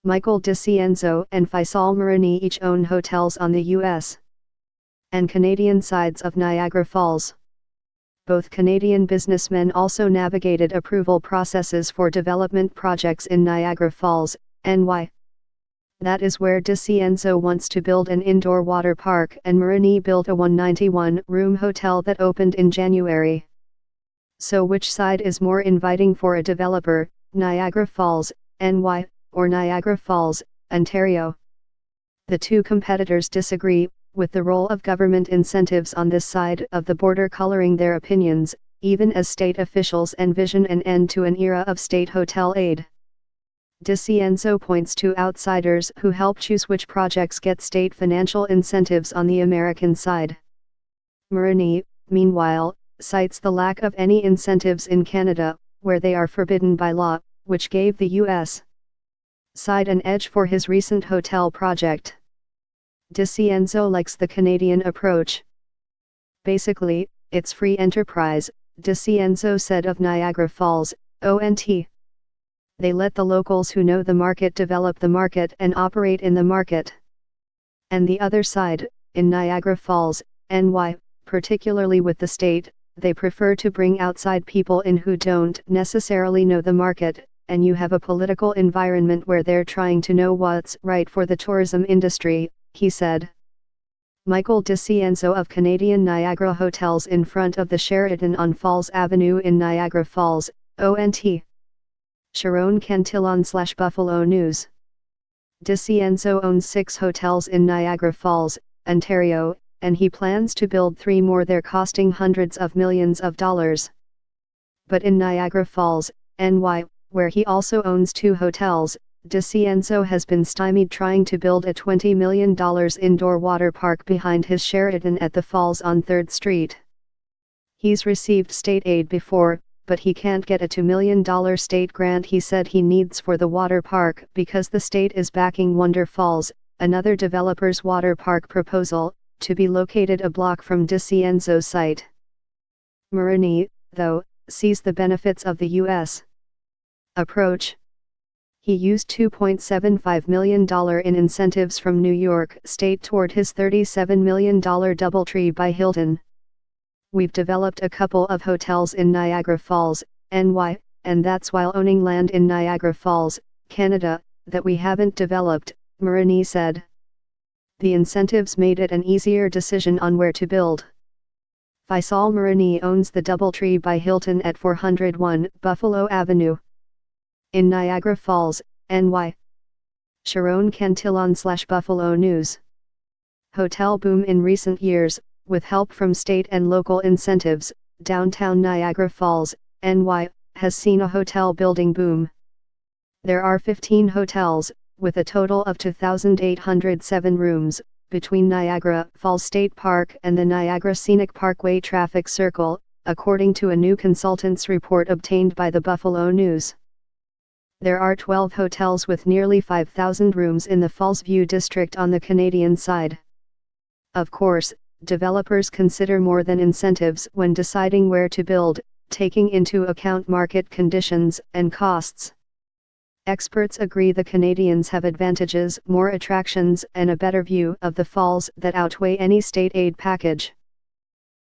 Michael DiCienzo and Faisal Marani each own hotels on the U.S. and Canadian sides of Niagara Falls. Both Canadian businessmen also navigated approval processes for development projects in Niagara Falls, NY. That is where DiCienzo wants to build an indoor water park, and Marani built a 191-room hotel that opened in January. So which side is more inviting for a developer, Niagara Falls, NY, or Niagara Falls, Ontario? The two competitors disagree, with the role of government incentives on this side of the border coloring their opinions, even as state officials envision an end to an era of state hotel aid. DiCienzo points to outsiders who help choose which projects get state financial incentives on the American side. Marani, meanwhile, cites the lack of any incentives in Canada, where they are forbidden by law, which gave the U.S. side an edge for his recent hotel project. DiCienzo likes the Canadian approach. Basically, it's free enterprise, DiCienzo said of Niagara Falls, ONT. They let the locals who know the market develop the market and operate in the market. And the other side, in Niagara Falls, NY, particularly with the state, they prefer to bring outside people in who don't necessarily know the market, and you have a political environment where they're trying to know what's right for the tourism industry, he said. Michael DiCienzo of Canadian Niagara Hotels in front of the Sheraton on Falls Avenue in Niagara Falls, ONT. Sharon Cantillon/Buffalo News. DiCienzo owns 6 hotels in Niagara Falls, Ontario, and he plans to build 3 more there costing hundreds of millions of dollars. But in Niagara Falls, NY, where he also owns 2 hotels, DiCienzo has been stymied trying to build a $20 million indoor water park behind his Sheraton at the Falls on 3rd Street. He's received state aid before, but he can't get a $2 million state grant he said he needs for the water park because the state is backing Wonder Falls, another developer's water park proposal, to be located a block from DiCienzo's site. Marani, though, sees the benefits of the U.S. approach. He used $2.75 million in incentives from New York State toward his $37 million DoubleTree by Hilton. We've developed a couple of hotels in Niagara Falls, NY, and that's while owning land in Niagara Falls, Canada, that we haven't developed, Marani said. The incentives made it an easier decision on where to build. Faisal Marani owns the DoubleTree by Hilton at 401 Buffalo Avenue in Niagara Falls, NY. Sharon Cantillon/Buffalo News. Hotel boom in recent years, with help from state and local incentives, downtown Niagara Falls, NY, has seen a hotel building boom. There are 15 hotels, with a total of 2,807 rooms, between Niagara Falls State Park and the Niagara Scenic Parkway Traffic Circle, according to a new consultant's report obtained by the Buffalo News. There are 12 hotels with nearly 5,000 rooms in the Fallsview district on the Canadian side. Of course, developers consider more than incentives when deciding where to build, taking into account market conditions and costs. Experts agree the Canadians have advantages, more attractions, and a better view of the falls that outweigh any state aid package.